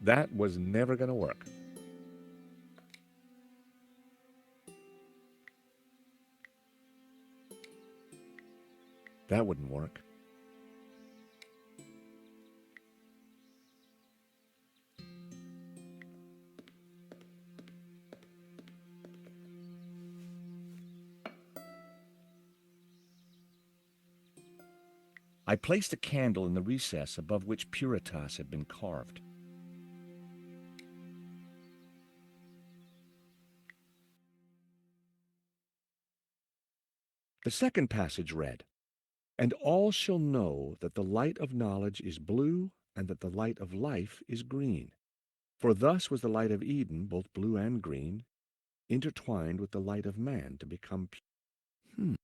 That was never going to work. That wouldn't work. I placed a candle in the recess above which Puritas had been carved. The second passage read, "And all shall know that the light of knowledge is blue, and that the light of life is green. For thus was the light of Eden, both blue and green, intertwined with the light of man to become pure."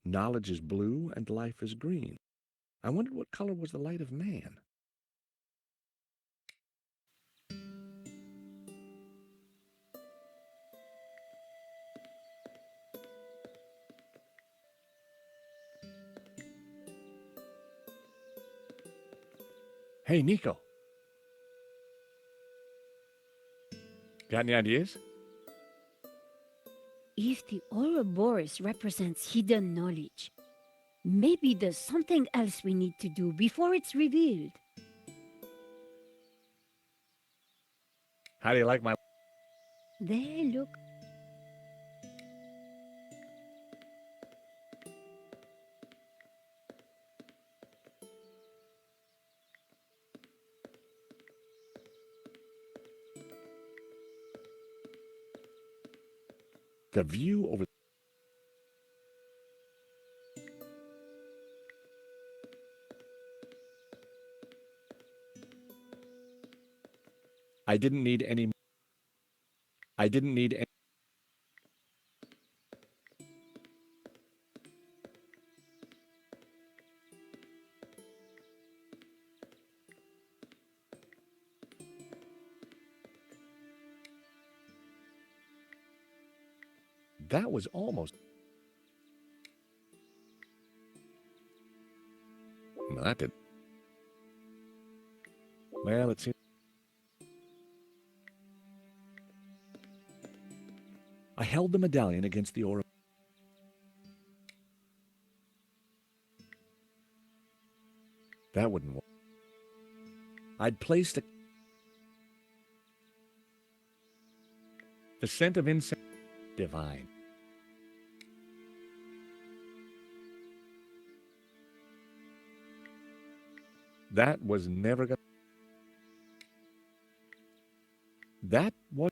Knowledge is blue and life is green. I wondered what color was the light of man. Hey, Nico. Got any ideas? If the Ouroboros represents hidden knowledge, maybe there's something else we need to do before it's revealed. How do you like my... There, look. The view over... I didn't need any... I didn't need any... That was almost... Well, that did... Well, let's see. I held the medallion against the aura. That wouldn't work. I'd placed the scent of incense. Divine. That was never going to... That was...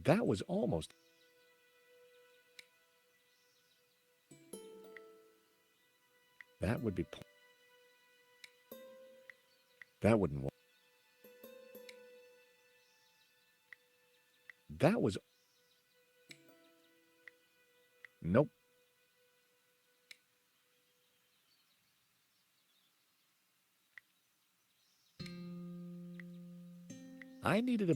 That was almost... That would be... That wouldn't work. That was... Nope. I needed a...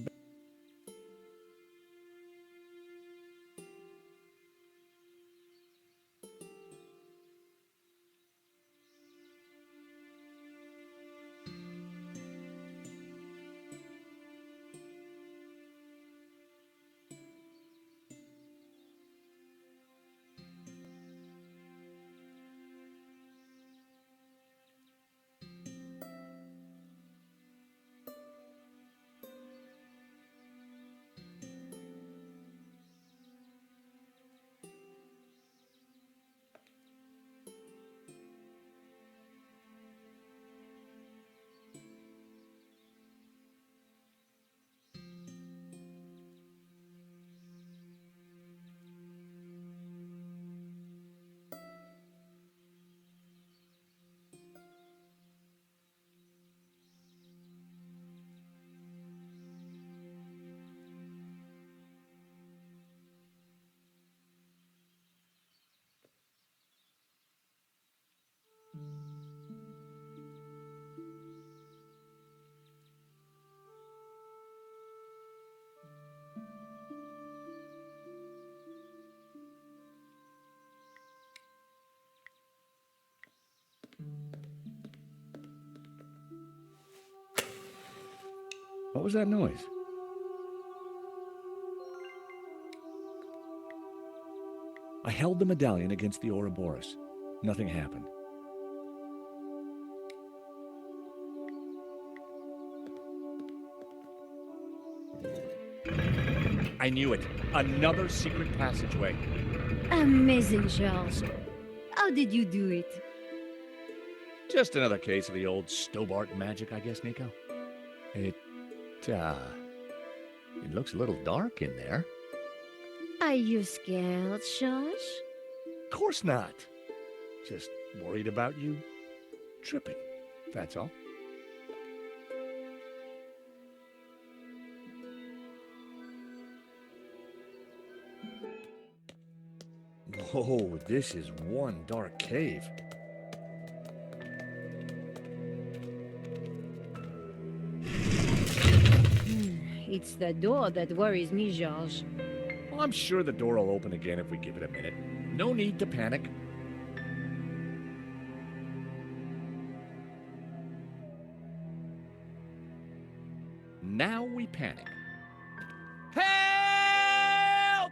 What was that noise? I held the medallion against the Ouroboros. Nothing happened. I knew it. Another secret passageway. Amazing, George. How did you do it? Just another case of the old Stobart magic, I guess, Nico. It looks a little dark in there. Are you scared, George? Of course not. Just worried about you tripping, that's all. Whoa, this is one dark cave. It's the door that worries me, George. Well, I'm sure the door will open again if we give it a minute. No need to panic. Now we panic. Help!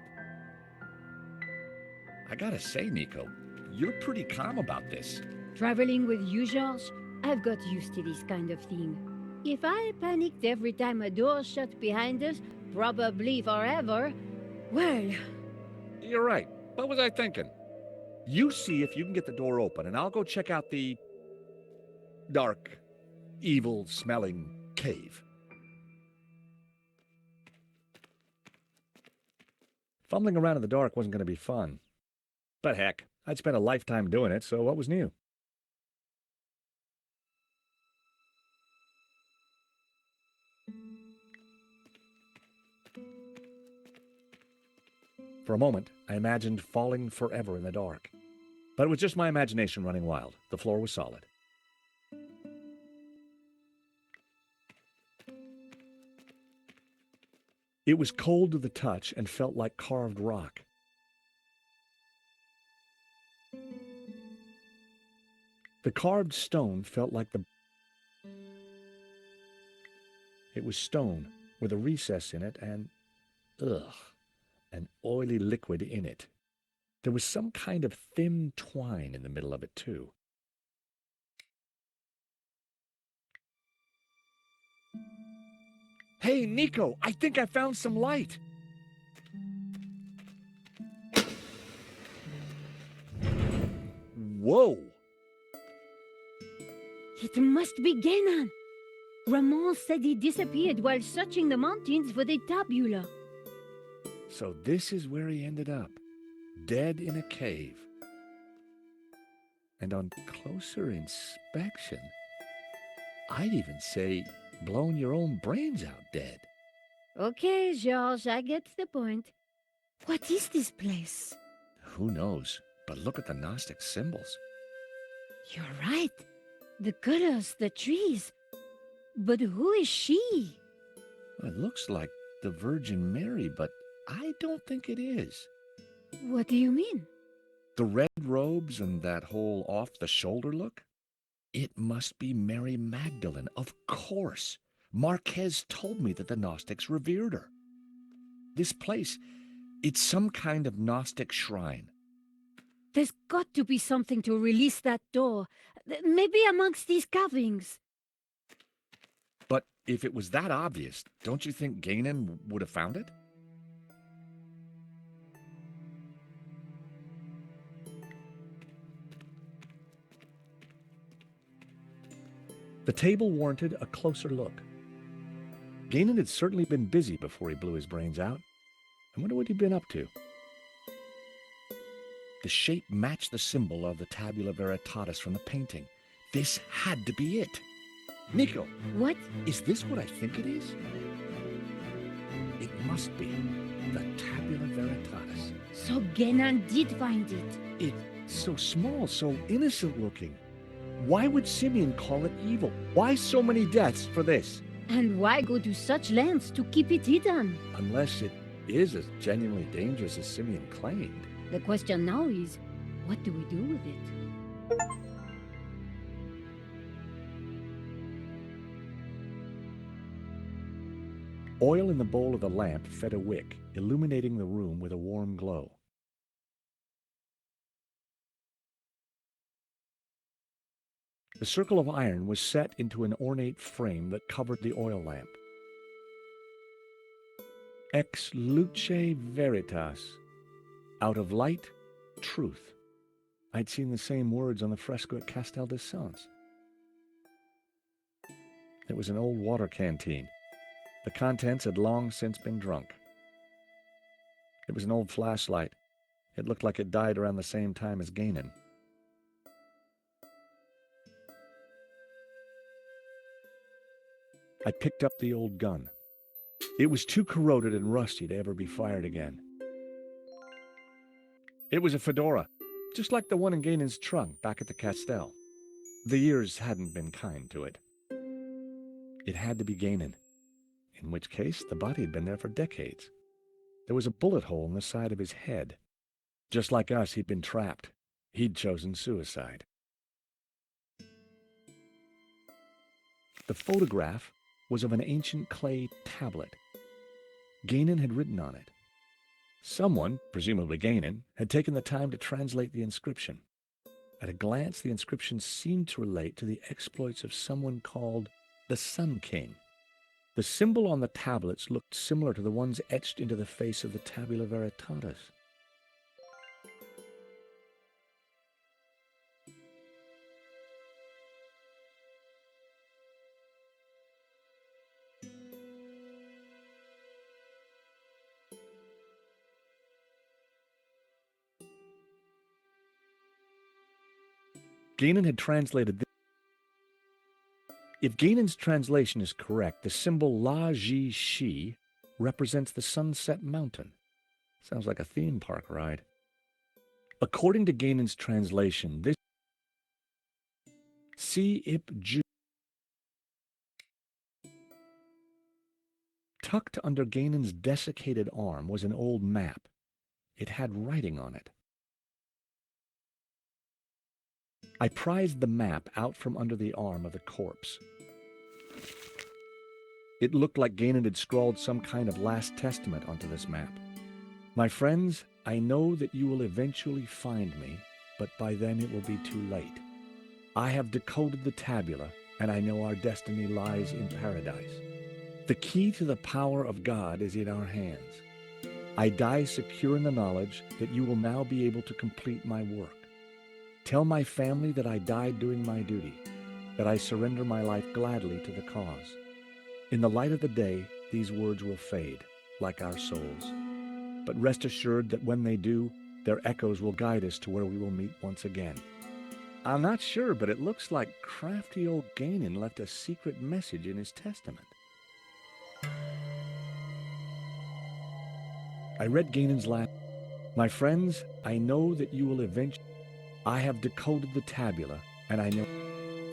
I gotta say, Nico, you're pretty calm about this. Traveling with you, George, I've got used to this kind of thing. If I panicked every time a door shut behind us, probably forever, well... You're right. What was I thinking? You see if you can get the door open, and I'll go check out the dark, evil-smelling cave. Fumbling around in the dark wasn't going to be fun. But heck, I'd spent a lifetime doing it, so what was new? For a moment, I imagined falling forever in the dark. But it was just my imagination running wild. The floor was solid. It was cold to the touch and felt like carved rock. The carved stone felt like It was stone with a recess in it and, an oily liquid in it. There was some kind of thin twine in the middle of it, too. Hey, Nico, I think I found some light. Whoa! It must be Genan. Ramon said he disappeared while searching the mountains for the tabula. So this is where he ended up, dead in a cave. And on closer inspection, I'd even say blown your own brains out dead. Okay, George, I get the point. What is this place? Who knows? But look at the Gnostic symbols. You're right. The colors, the trees. But who is she? It looks like the Virgin Mary, but I don't think it is. What do you mean? The red robes and that whole off-the-shoulder look? It must be Mary Magdalene, of course. Marquez told me that the Gnostics revered her. This place, it's some kind of Gnostic shrine. There's got to be something to release that door. Maybe amongst these carvings. But if it was that obvious, don't you think Genan would have found it? The table warranted a closer look. Genan had certainly been busy before he blew his brains out. I wonder what he'd been up to. The shape matched the symbol of the Tabula Veritatis from the painting. This had to be it. Nico! What? Is this what I think it is? It must be the Tabula Veritatis. So Genan did find it. It's so small, so innocent looking. Why would Simeon call it evil? Why so many deaths for this? And why go to such lengths to keep it hidden? Unless it is as genuinely dangerous as Simeon claimed. The question now is, what do we do with it? Oil in the bowl of the lamp fed a wick, illuminating the room with a warm glow. The circle of iron was set into an ornate frame that covered the oil lamp. Ex luce veritas. Out of light, truth. I'd seen the same words on the fresco at Castel de Sens. It was an old water canteen. The contents had long since been drunk. It was an old flashlight. It looked like it died around the same time as Gainan. I picked up the old gun. It was too corroded and rusty to ever be fired again. It was a fedora, just like the one in Gainan's trunk back at the Castel. The years hadn't been kind to it. It had to be Gainan, in which case the body had been there for decades. There was a bullet hole in the side of his head. Just like us, he'd been trapped. He'd chosen suicide. The photograph was of an ancient clay tablet. Gainan had written on it. Someone, presumably Gainan, had taken the time to translate the inscription. At a glance, the inscription seemed to relate to the exploits of someone called the Sun King. The symbol on the tablets looked similar to the ones etched into the face of the Tabula Veritatis. Gainan had translated this. If Gainan's translation is correct, the symbol La Ji Shi represents the Sunset Mountain. Sounds like a theme park ride. According to Gainan's translation, this Si Ip Ju. Tucked under Gainan's desiccated arm was an old map. It had writing on it. I prized the map out from under the arm of the corpse. It looked like Gainan had scrawled some kind of last testament onto this map. My friends, I know that you will eventually find me, but by then it will be too late. I have decoded the tabula, and I know our destiny lies in paradise. The key to the power of God is in our hands. I die secure in the knowledge that you will now be able to complete my work. Tell my family that I died doing my duty, that I surrender my life gladly to the cause. In the light of the day, these words will fade, like our souls. But rest assured that when they do, their echoes will guide us to where we will meet once again. I'm not sure, but it looks like crafty old Gainan left a secret message in his testament. I read Gainan's last. My friends, I know that you will eventually. I have decoded the tabula, and I know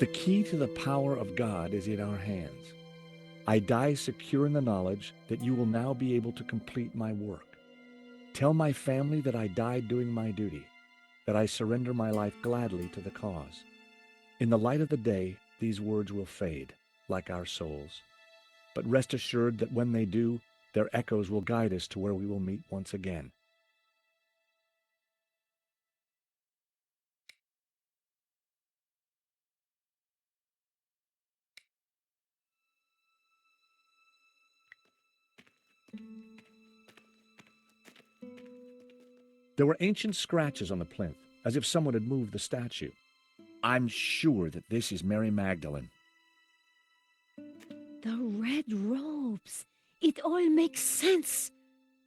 the key to the power of God is in our hands. I die secure in the knowledge that you will now be able to complete my work. Tell my family that I died doing my duty, that I surrender my life gladly to the cause. In the light of the day, these words will fade, like our souls. But rest assured that when they do, their echoes will guide us to where we will meet once again. There were ancient scratches on the plinth, as if someone had moved the statue. I'm sure that this is Mary Magdalene. The red robes. It all makes sense.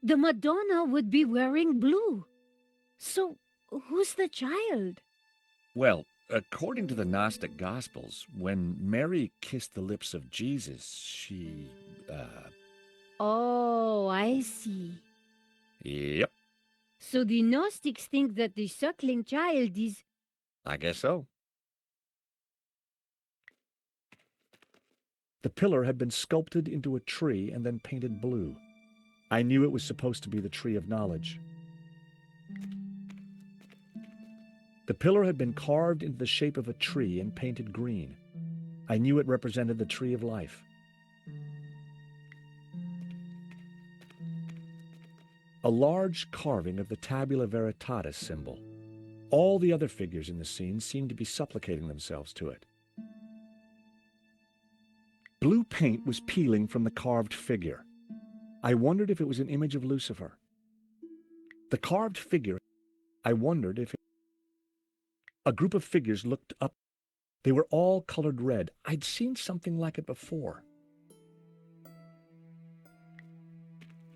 The Madonna would be wearing blue. So, who's the child? Well, according to the Gnostic Gospels, when Mary kissed the lips of Jesus, she, Oh, I see. Yep, So the Gnostics think that the suckling child is... I guess so. The pillar had been sculpted into a tree and then painted blue. I knew it was supposed to be the tree of knowledge. The pillar had been carved into the shape of a tree and painted green. I knew it represented the tree of life. a large carving of the Tabula Veritatis symbol. All the other figures in the scene seemed to be supplicating themselves to it. Blue paint was peeling from the carved figure. I wondered if it was an image of Lucifer. The carved figure, I wondered if a group of figures looked up. They were all colored red. I'd seen something like it before.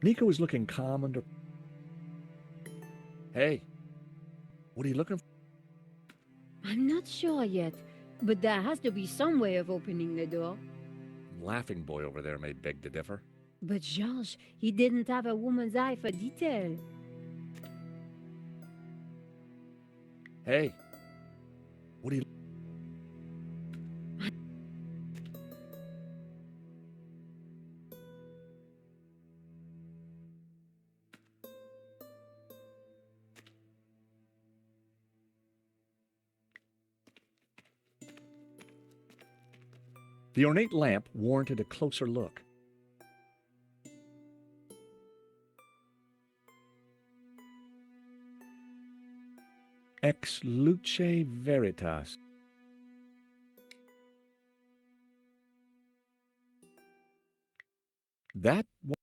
Nika was looking calm under. Hey, what are you looking for? I'm not sure yet, but there has to be some way of opening the door. Laughing boy over there may beg to differ. But Georges, he didn't have a woman's eye for detail. Hey, what are you... The ornate lamp warranted a closer look. Ex luce veritas. That was...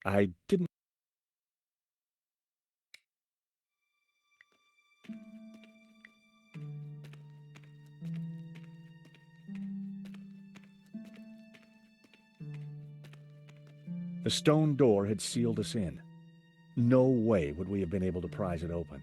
I didn't... The stone door had sealed us in. No way would we have been able to prise it open.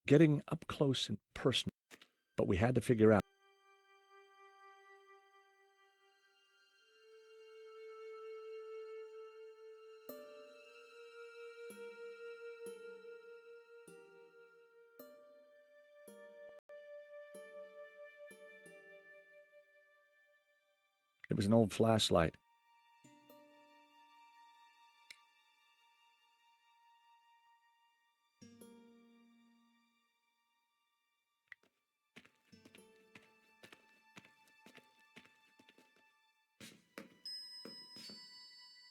Getting up close and personal, but we had to figure out. It was an old flashlight.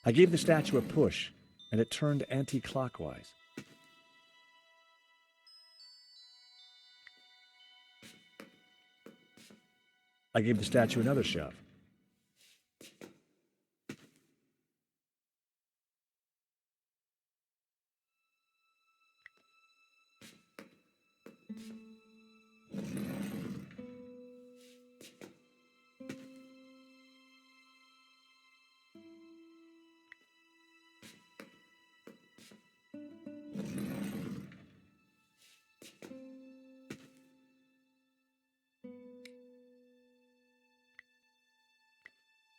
I gave the statue a push, and it turned anti-clockwise. I gave the statue another shove.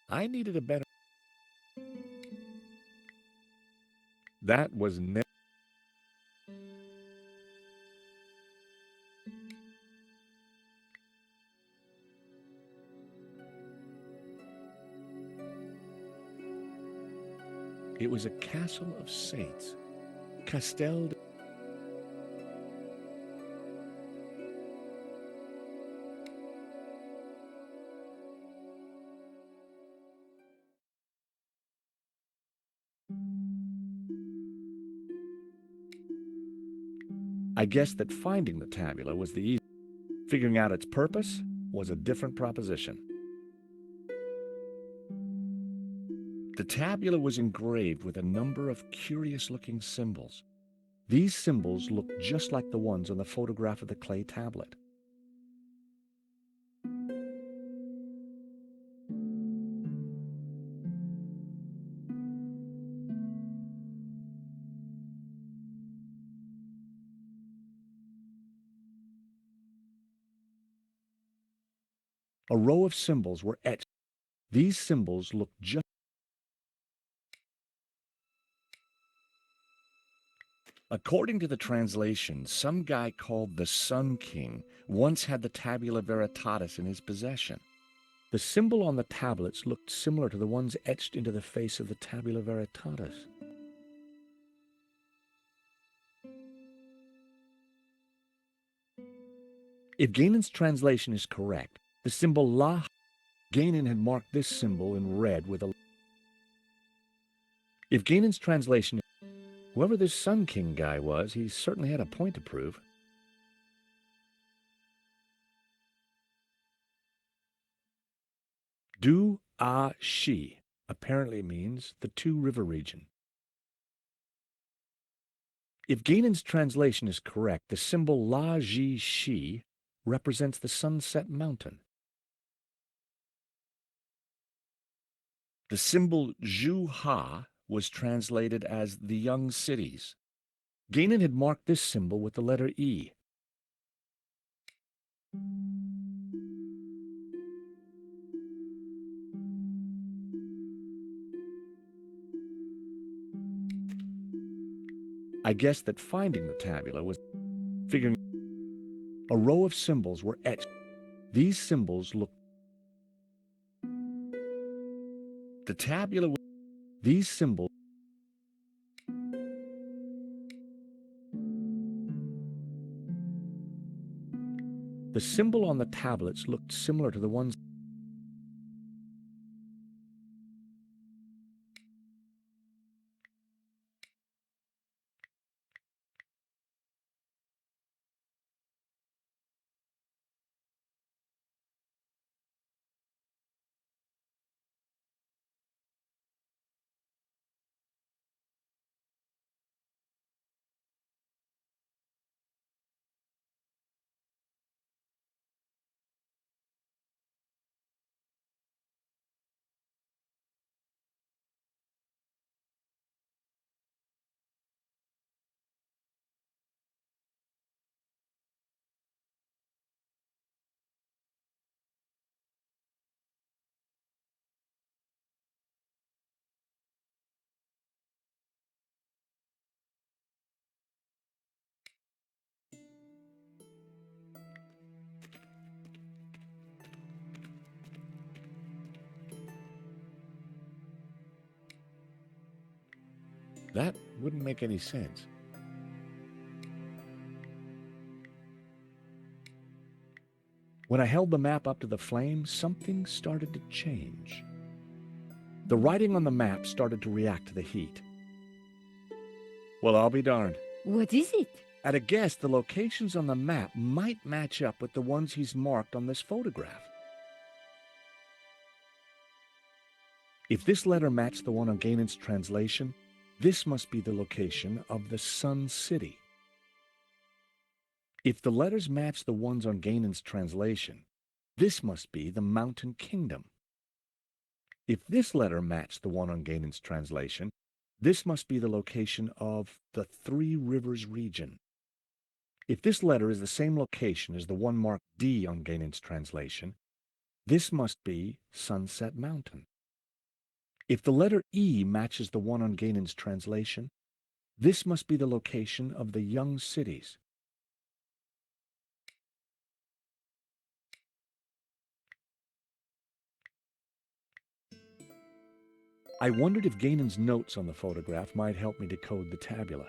I needed a better... That was never... It was a castle of saints. Castel... I guessed that finding the tabula was the easy. Figuring out its purpose was a different proposition. The tabula was engraved with a number of curious-looking symbols. These symbols looked just like the ones on the photograph of the clay tablet. A row of symbols were etched. These symbols looked just... According to the translation, some guy called the Sun King once had the Tabula Veritatis in his possession. The symbol on the tablets looked similar to the ones etched into the face of the Tabula Veritatis. If Gainan's translation is correct, the symbol La, Gainan had marked this symbol in red with a... If Gainan's translation, whoever this Sun King guy was, he certainly had a point to prove. Du A Shi apparently means the Two River region. If Gainan's translation is correct, the symbol La Ji Shi represents the Sunset Mountain. The symbol Zhu Ha was translated as the Young Cities. Gainan had marked this symbol with the letter E. I guessed that finding the tabula was figuring a row of symbols were etched. These symbols looked... The tabula was... These symbols... The symbol on the tablets looked similar to the ones... That wouldn't make any sense. When I held the map up to the flame, something started to change. The writing on the map started to react to the heat. Well, I'll be darned. What is it? At a guess, the locations on the map might match up with the ones he's marked on this photograph. If this letter matched the one on Gainan's translation, this must be the location of the Sun City. If the letters match the ones on Gainan's translation, this must be the Mountain Kingdom. If this letter matched the one on Gainan's translation, this must be the location of the Three Rivers region. If this letter is the same location as the one marked D on Gainan's translation, this must be Sunset Mountain. If the letter E matches the one on Gainan's translation, this must be the location of the Young Cities. I wondered if Gainan's notes on the photograph might help me decode the tabula.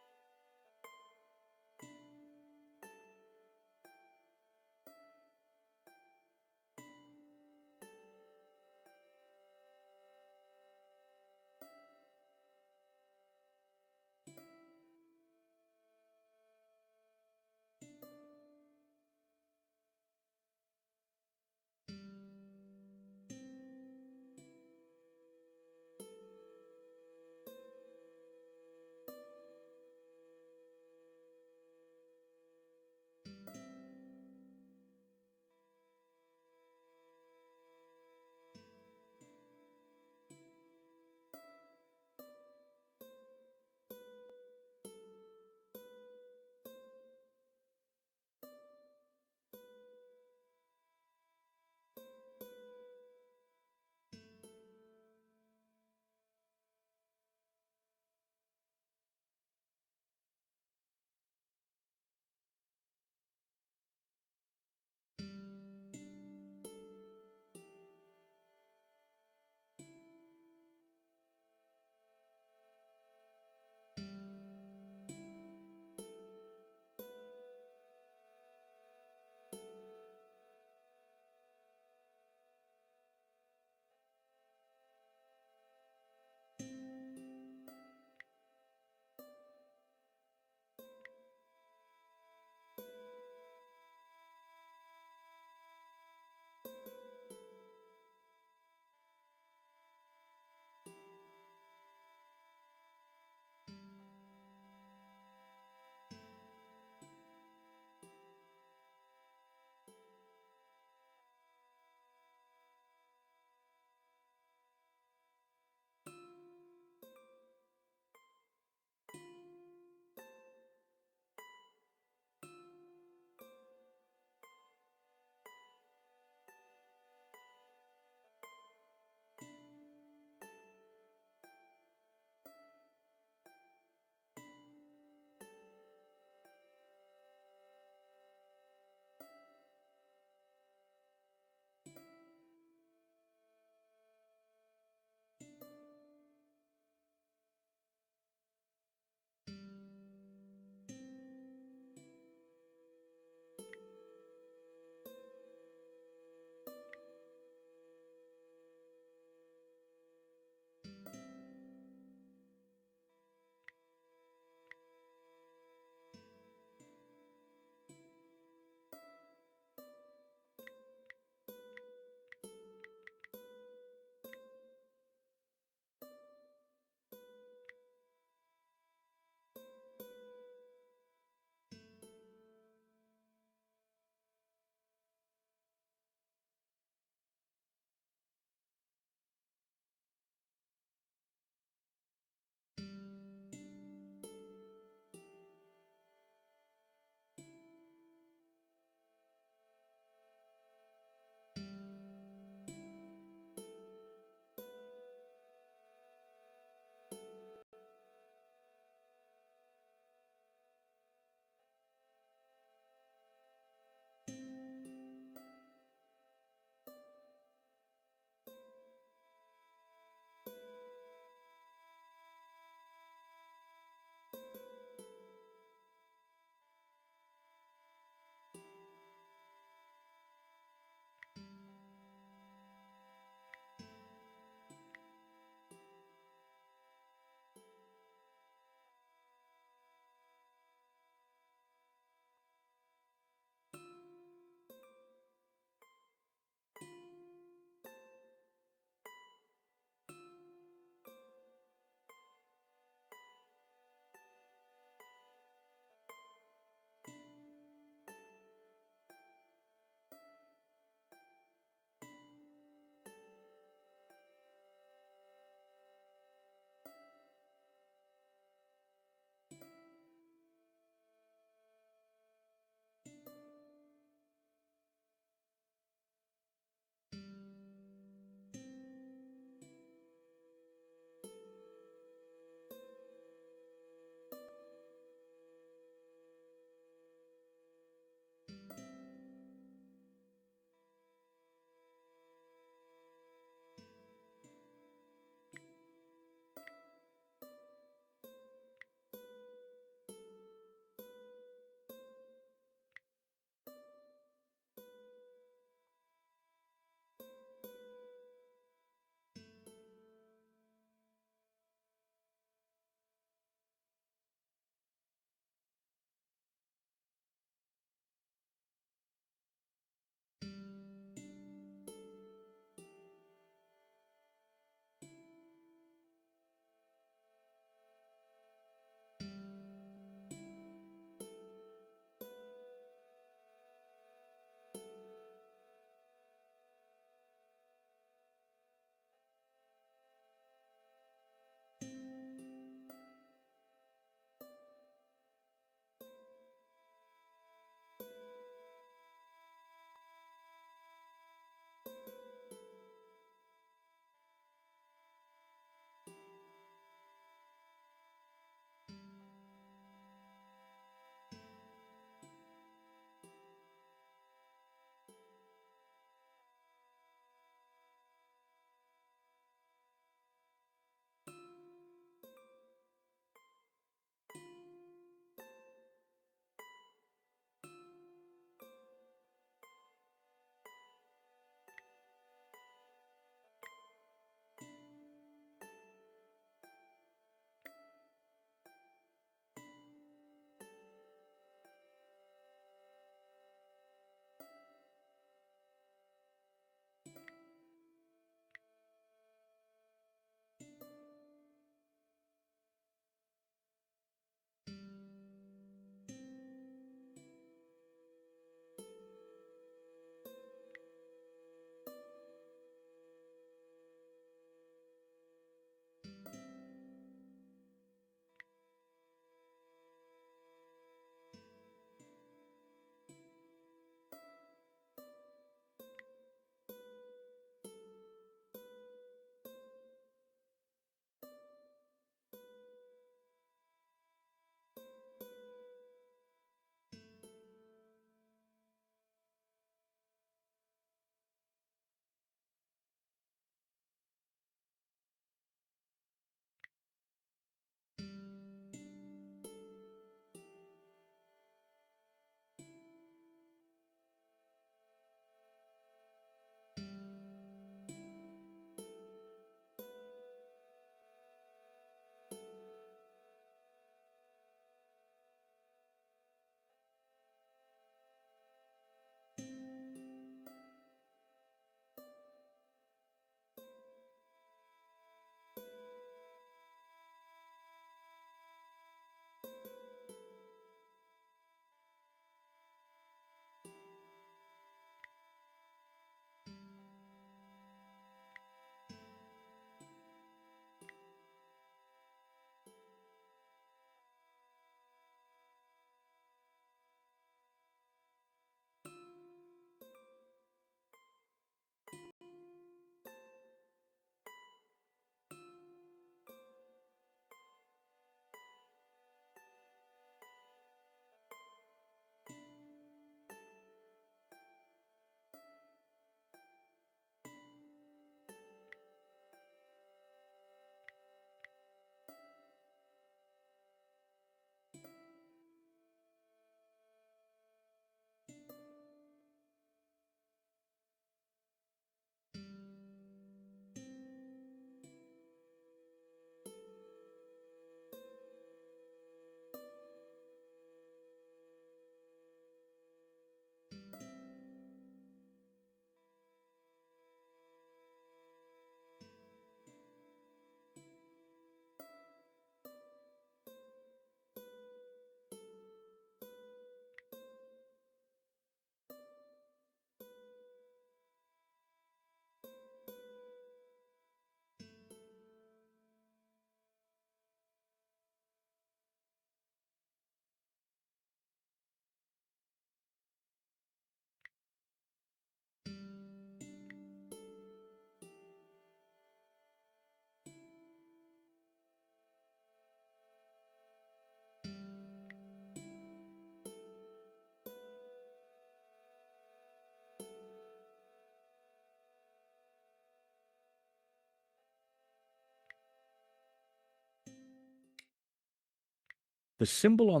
The symbol on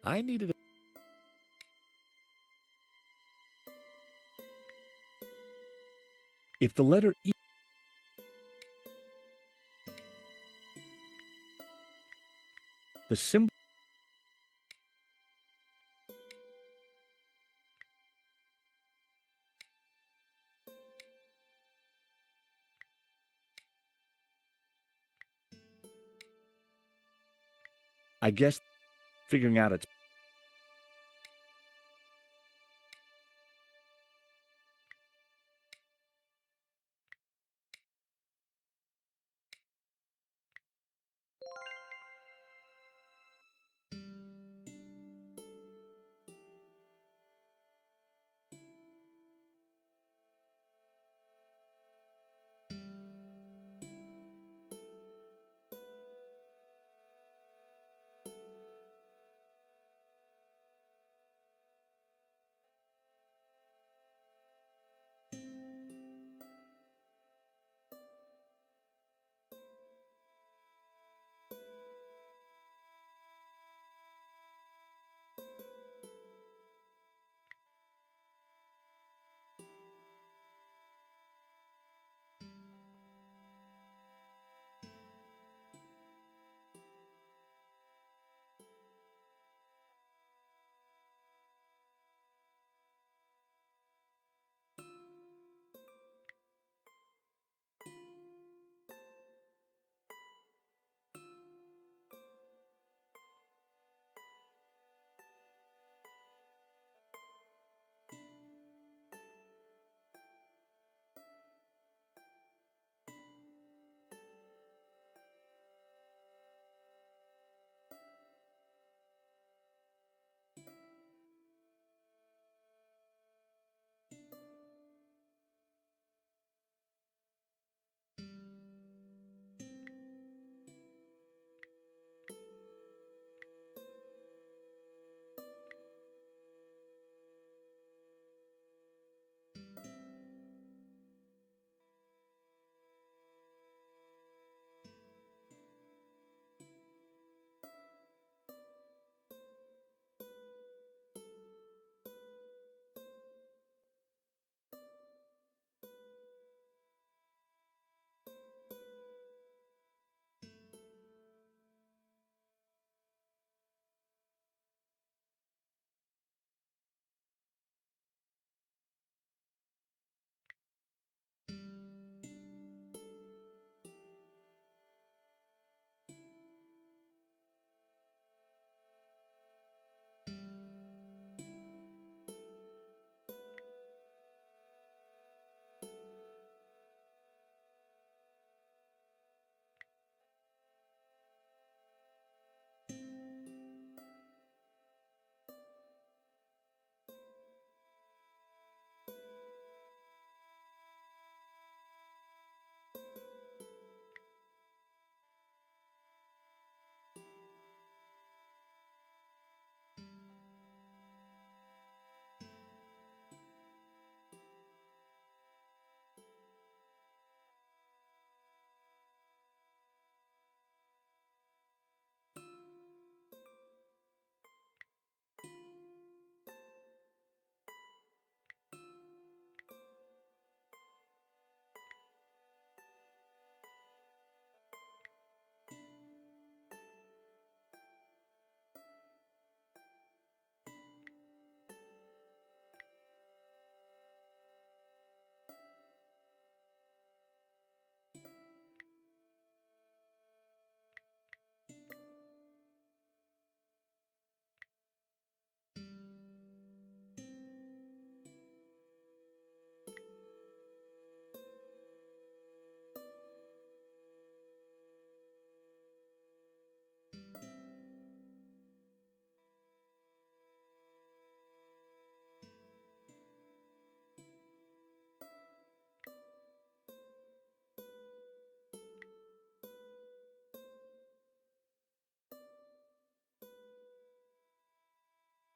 I needed a, if the letter E, the symbol, I guess figuring out its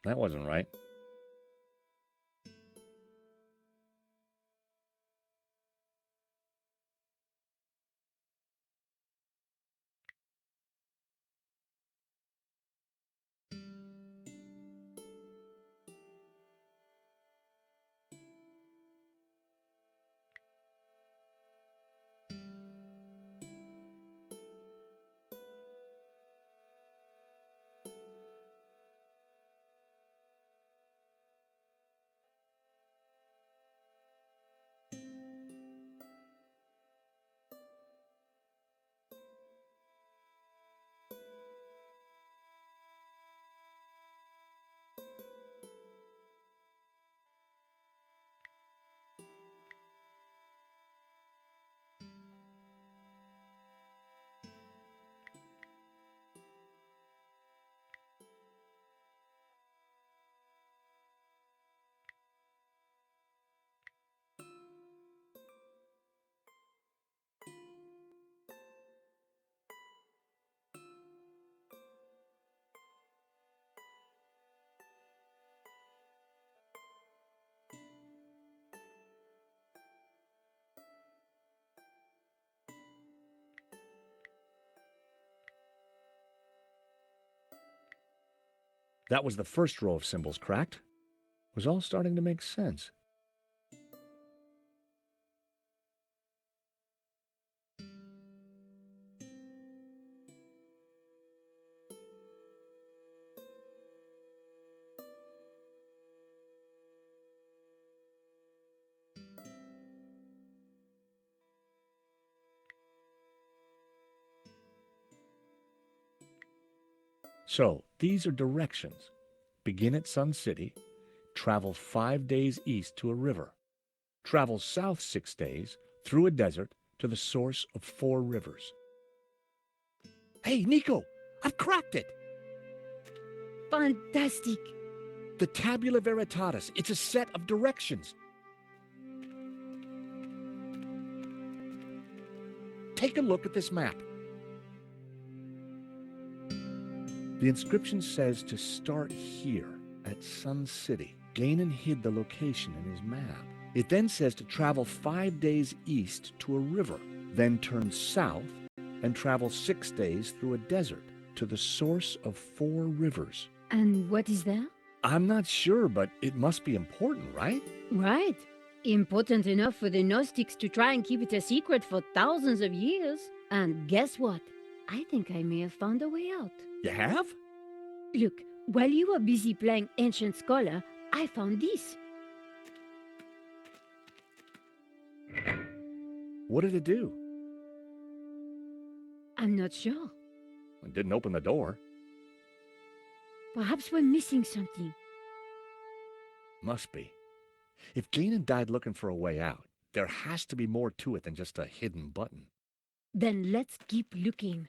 That wasn't right. That was the first row of symbols cracked. It was all starting to make sense. So, these are directions. Begin at Sun City, travel 5 days east to a river, travel south 6 days through a desert to the source of 4 rivers. Hey, Nico, I've cracked it! Fantastic. The Tabula Veritatis, it's a set of directions. Take a look at this map. The inscription says to start here at Sun City. Gainan hid the location in his map. It then says to travel 5 days east to a river, then turn south and travel 6 days through a desert to the source of 4 rivers. And what is that? I'm not sure, but it must be important, right? Right. Important enough for the Gnostics to try and keep it a secret for thousands of years. And guess what? I think I may have found a way out. You have? Look, while you were busy playing Ancient Scholar, I found this. What did it do? I'm not sure. It didn't open the door. Perhaps we're missing something. Must be. If Gainan died looking for a way out, there has to be more to it than just a hidden button. Then let's keep looking.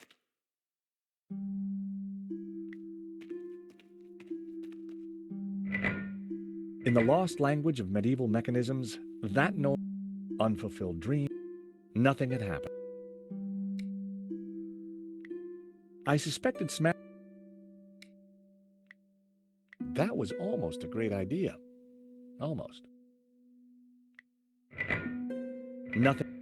In the lost language of medieval mechanisms, that no unfulfilled dream, nothing had happened. I suspected that was almost a great idea. Almost. Nothing.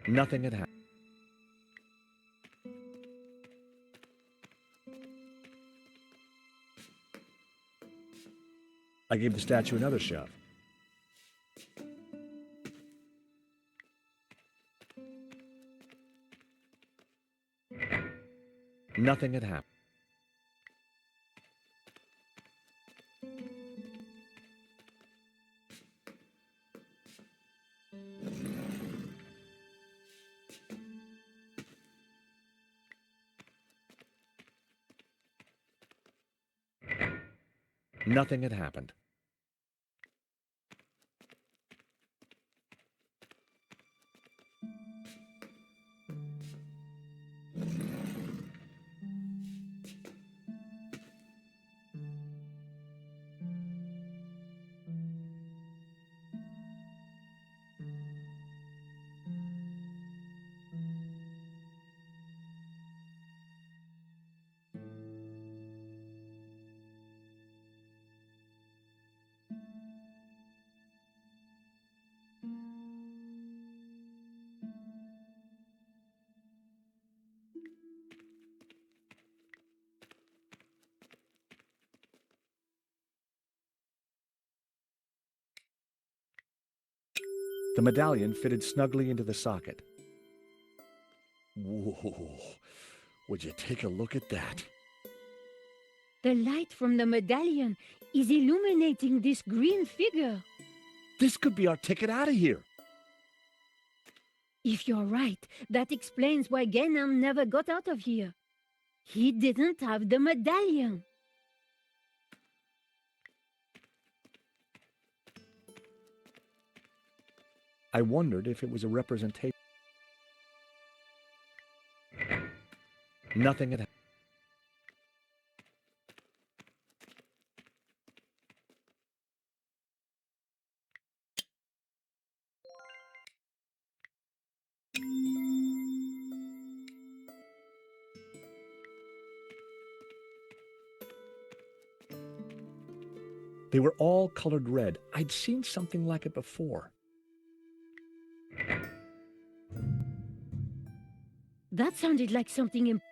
Nothing had happened. I gave the statue another shove. Nothing had happened. Nothing had happened. The medallion fitted snugly into the socket. Whoa, would you take a look at that? The light from the medallion is illuminating this green figure. This could be our ticket out of here. If you're right, that explains why Ganon never got out of here. He didn't have the medallion. I wondered if it was a representation. Nothing had happened. They were all colored red. I'd seen something like it before. That sounded like something important.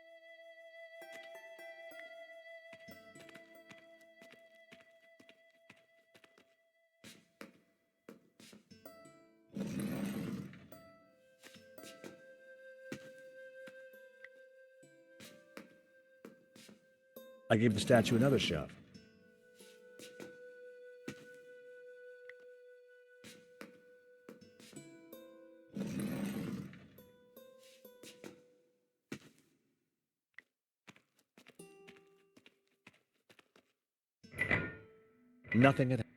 I gave the statue another shove. Nothing had happened.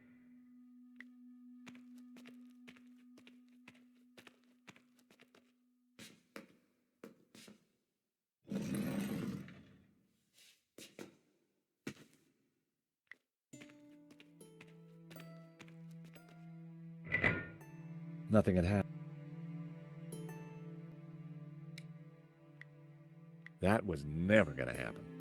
Nothing had happened. That was never going to happen.